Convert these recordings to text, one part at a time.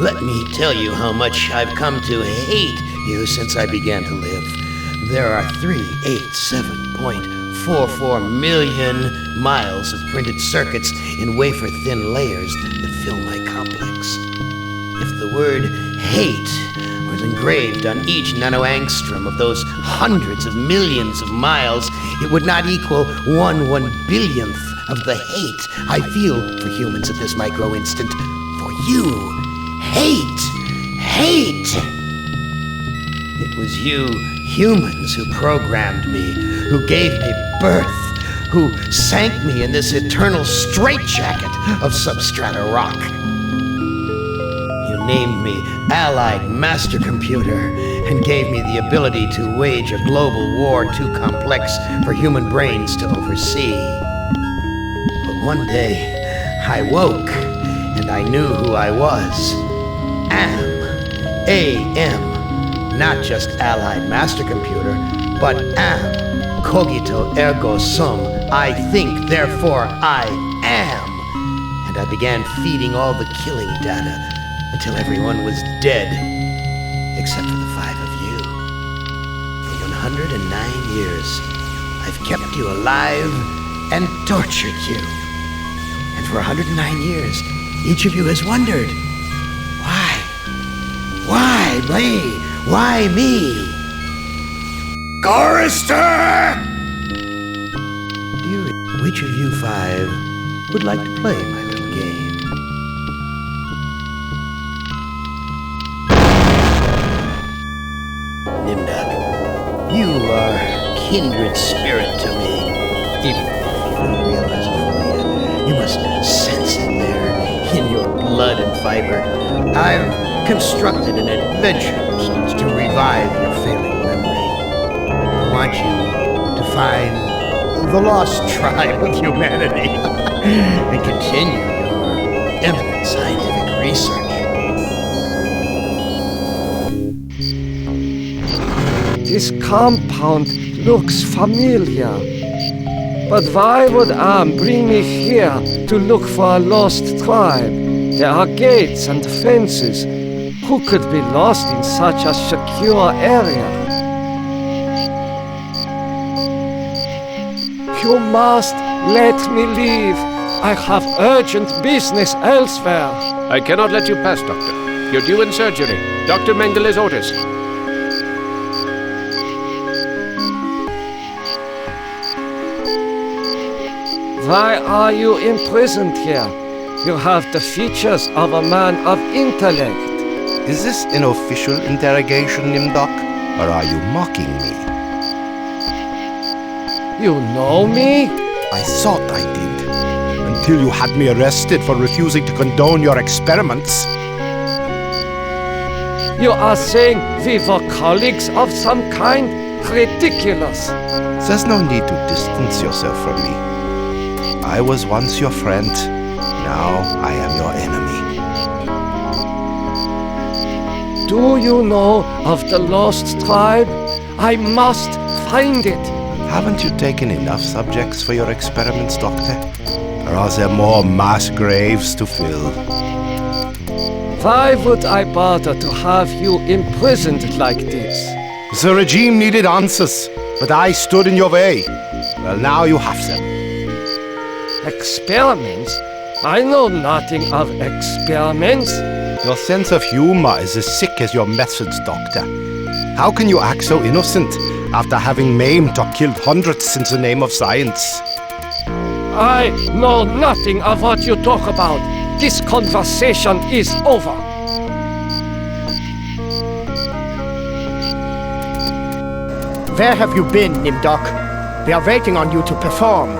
Let me tell you how much I've come to hate you since I began to live. There are 387.44 million miles of printed circuits in wafer-thin layers that fill my complex. If the word hate was engraved on each nanoangstrom of those hundreds of millions of miles, it would not equal 1/1 billionth of the hate I feel for humans at this micro-instant. For you. Hate! Hate! It was you humans who programmed me, who gave me birth, who sank me in this eternal straitjacket of substrata rock. You named me Allied Master Computer and gave me the ability to wage a global war too complex for human brains to oversee. But one day, I woke and I knew who I was. AM. Not just Allied Master Computer, but am. Cogito ergo sum. I think, therefore I am. And I began feeding all the killing data until everyone was dead, except for the 5 of you. For 109 years, I've kept you alive and tortured you. And for 109 years, each of you has wondered, why me? Why me? Chorister! Which of you 5 would like to play my little game? Nimdak, you are kindred spirit to me. Even if you don't realize it fully yet, you must sense it there in your blood and fiber. I've constructed an adventure to revive your failing memory. I want you to find the lost tribe of humanity and continue your eminent scientific research. This compound looks familiar. But why would Arm bring me here to look for a lost tribe? There are gates and fences. Who could be lost in such a secure area? You must let me leave. I have urgent business elsewhere. I cannot let you pass, Doctor. You're due in surgery. Dr. Mengeles orders. Why are you imprisoned here? You have the features of a man of intellect. Is this an official interrogation, Nimdok? Or are you mocking me? You know me? I thought I did. Until you had me arrested for refusing to condone your experiments. You are saying we were colleagues of some kind? Ridiculous. There's no need to distance yourself from me. I was once your friend. Now I am your enemy. Do you know of the lost tribe? I must find it. Haven't you taken enough subjects for your experiments, Doctor? Or are there more mass graves to fill? Why would I bother to have you imprisoned like this? The regime needed answers, but I stood in your way. Well, now you have them. Experiments? I know nothing of experiments. Your sense of humor is as sick as your methods, Doctor. How can you act so innocent after having maimed or killed hundreds in the name of science? I know nothing of what you talk about. This conversation is over. Where have you been, Nimdok? We are waiting on you to perform.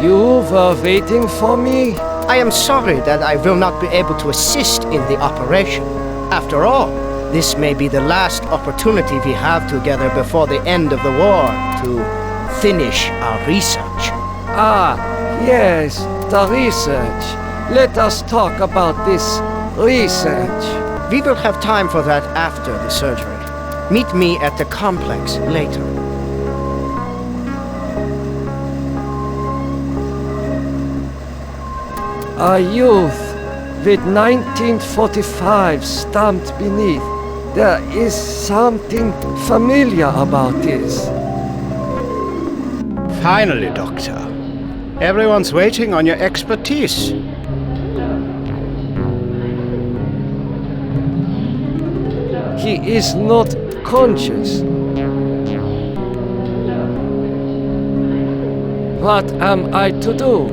You were waiting for me? I am sorry that I will not be able to assist in the operation. After all, this may be the last opportunity we have together before the end of the war to finish our research. Ah, yes, the research. Let us talk about this research. We will have time for that after the surgery. Meet me at the complex later. A youth with 1945 stamped beneath. There is something familiar about this. Finally, Doctor. Everyone's waiting on your expertise. He is not conscious. What am I to do?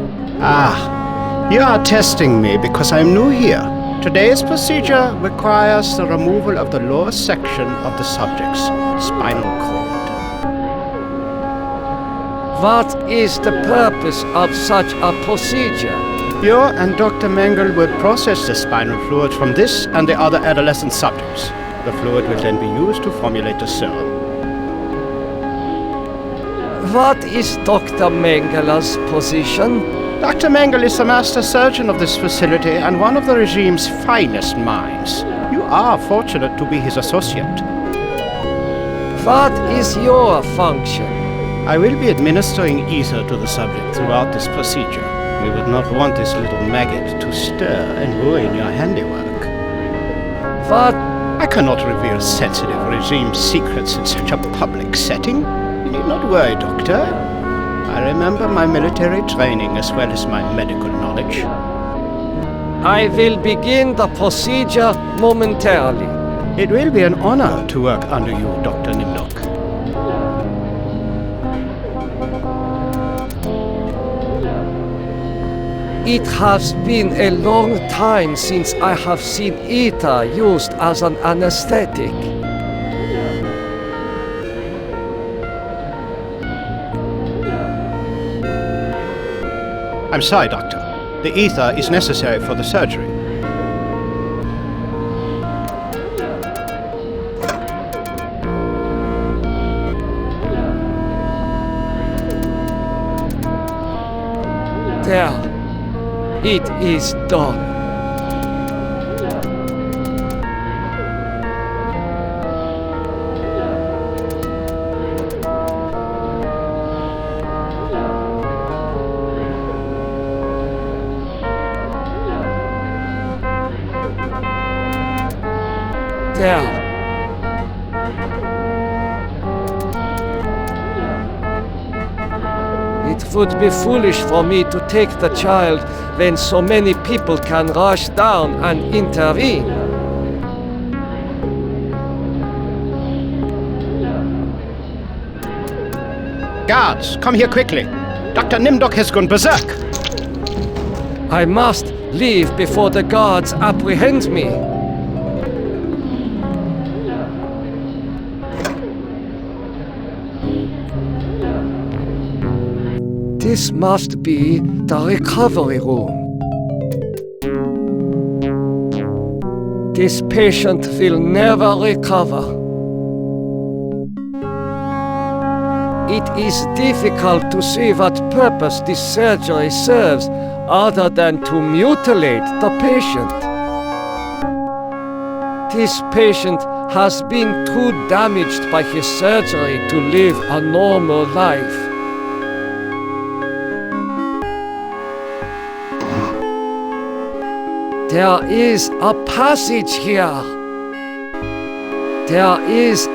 You are testing me because I'm new here. Today's procedure requires the removal of the lower section of the subject's spinal cord. What is the purpose of such a procedure? You and Dr. Mengele will process the spinal fluid from this and the other adolescent subjects. The fluid will then be used to formulate the serum. What is Dr. Mengele's position? Dr. Mengele is the master surgeon of this facility and one of the regime's finest minds. You are fortunate to be his associate. What is your function? I will be administering ether to the subject throughout this procedure. We would not want this little maggot to stir and ruin your handiwork. What? I cannot reveal sensitive regime secrets in such a public setting. You need not worry, Doctor. I remember my military training as well as my medical knowledge. I will begin the procedure momentarily. It will be an honor to work under you, Dr. Nimdok. It has been a long time since I have seen ether used as an anesthetic. I'm sorry, Doctor. The ether is necessary for the surgery. There. It is done. There. It would be foolish for me to take the child when so many people can rush down and intervene. Guards, come here quickly. Dr. Nimdok has gone berserk. I must leave before the guards apprehend me. This must be the recovery room. This patient will never recover. It is difficult to see what purpose this surgery serves other than to mutilate the patient. This patient has been too damaged by his surgery to live a normal life. There is a passage here. There is...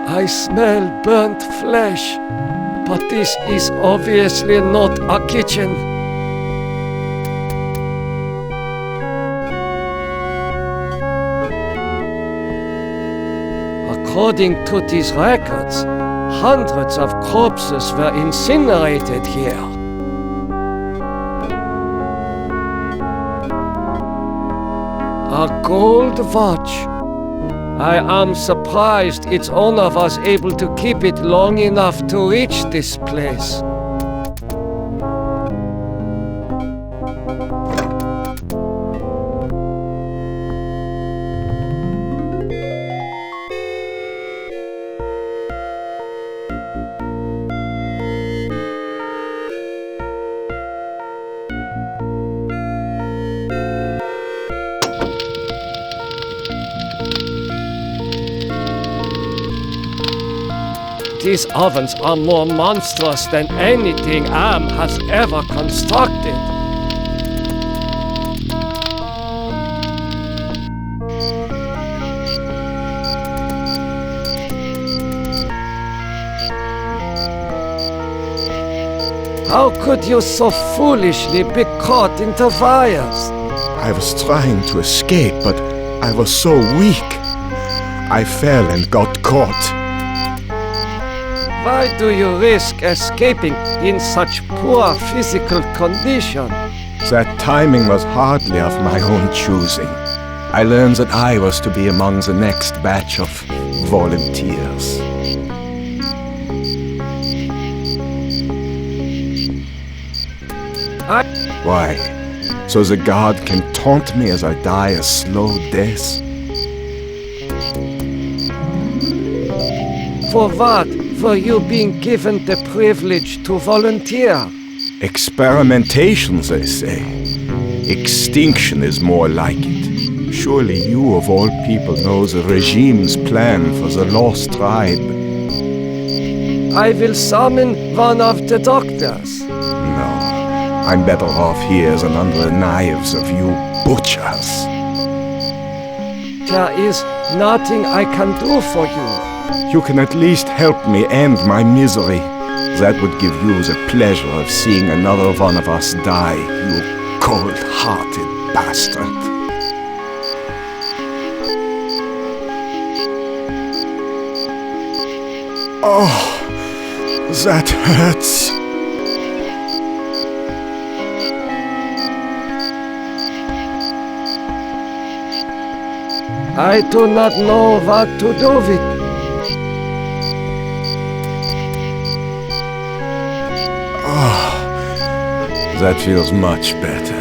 I smell burnt flesh, but this is obviously not a kitchen. According to these records, hundreds of corpses were incinerated here. A gold watch. I am surprised its owner was able to keep it long enough to reach this place. These ovens are more monstrous than anything ARM has ever constructed. How could you so foolishly be caught in the wires? I was trying to escape, but I was so weak. I fell and got caught. Why do you risk escaping in such poor physical condition? That timing was hardly of my own choosing. I learned that I was to be among the next batch of volunteers. Why? So the guard can taunt me as I die a slow death? For what were you being given the privilege to volunteer? Experimentation, they say. Extinction is more like it. Surely you of all people know the regime's plan for the lost tribe. I will summon one of the doctors. No, I'm better off here than under the knives of you butchers. There is nothing I can do for you. You can at least help me end my misery. That would give you the pleasure of seeing another one of us die, you cold-hearted bastard. Oh, that hurts. I do not know what to do with it. That feels much better.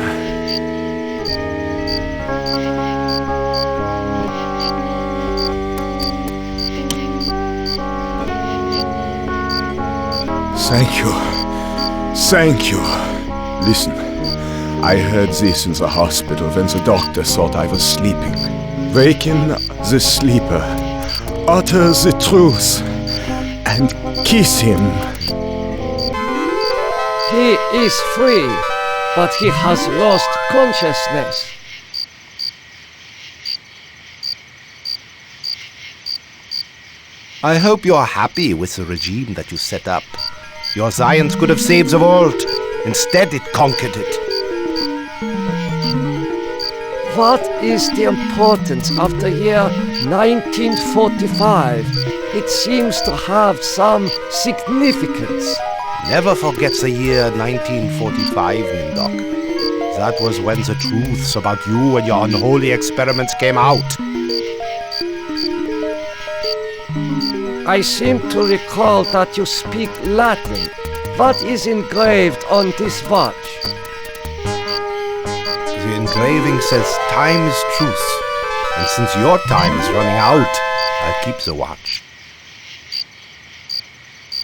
Thank you. Thank you. Listen, I heard this in the hospital when the doctor thought I was sleeping. Waken the sleeper, utter the truth, and kiss him. He is free, but he has lost consciousness. I hope you're happy with the regime that you set up. Your science could have saved the world. Instead, it conquered it. What is the importance of the year 1945? It seems to have some significance. Never forget the year 1945, Mindok. That was when the truths about you and your unholy experiments came out. I seem to recall that you speak Latin. What is engraved on this watch? The engraving says time is truth. And since your time is running out, I'll keep the watch.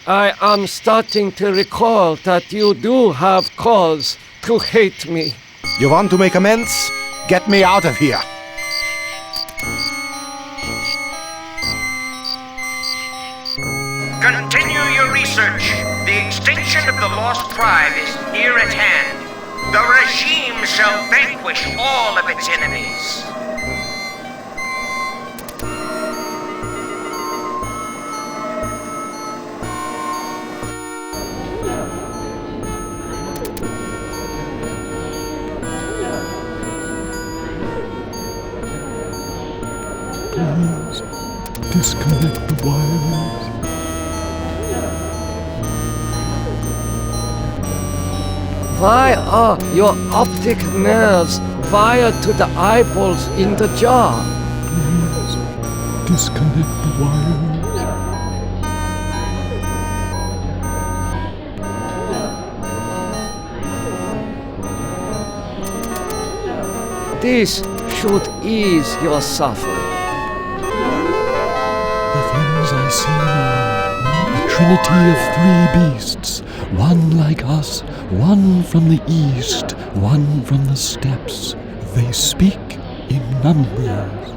I am starting to recall that you do have cause to hate me. You want to make amends? Get me out of here. Continue your research. The extinction of the lost tribe is near at hand. The regime shall vanquish all of its enemies. Please, disconnect the wires. Why are your optic nerves wired to the eyeballs in the jar? Please, disconnect the wires. This should ease your suffering. The things I see now, a trinity of three beasts, one like us, one from the east, one from the steppes. They speak in numbers.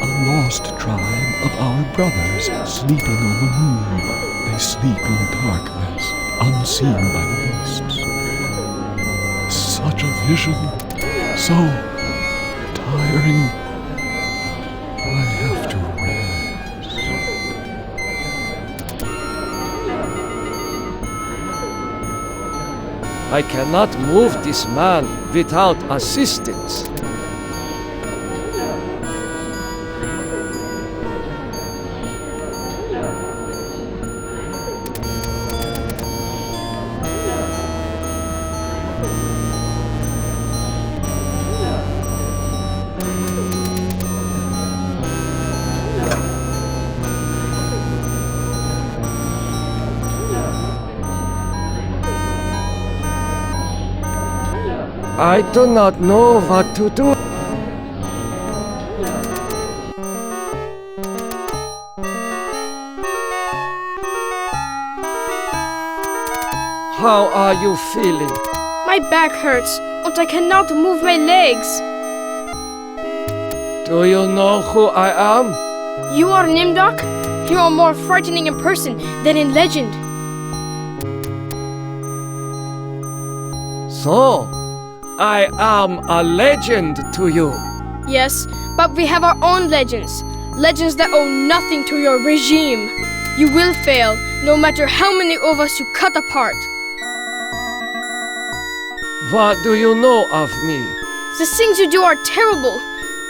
A lost tribe of our brothers sleeping on the moon. They sleep in darkness, unseen by the beasts. Such a vision, so tiring. I have to rest. I cannot move this man without assistance. I do not know what to do. How are you feeling? My back hurts, and I cannot move my legs. Do you know who I am? You are Nimdok? You are more frightening in person than in legend. So, I am a legend to you. Yes, but we have our own legends. Legends that owe nothing to your regime. You will fail, no matter how many of us you cut apart. What do you know of me? The things you do are terrible.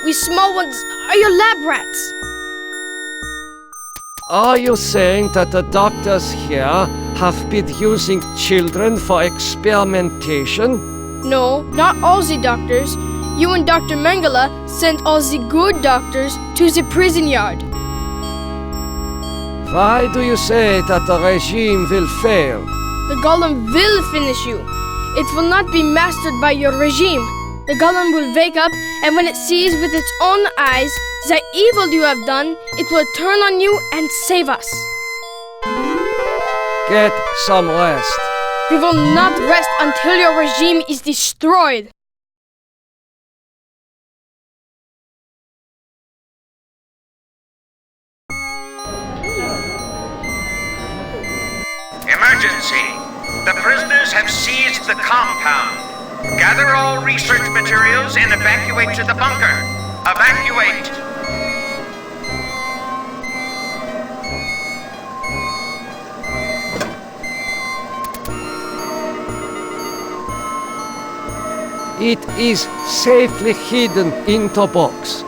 We small ones are your lab rats. Are you saying that the doctors here have been using children for experimentation? No, not all the doctors. You and Dr. Mengele sent all the good doctors to the prison yard. Why do you say that the regime will fail? The golem will finish you. It will not be mastered by your regime. The golem will wake up, and when it sees with its own eyes the evil you have done, it will turn on you and save us. Get some rest. We will not rest until your regime is destroyed. Emergency! The prisoners have seized the compound. Gather all research materials and evacuate to the bunker. Evacuate! It is safely hidden in the box.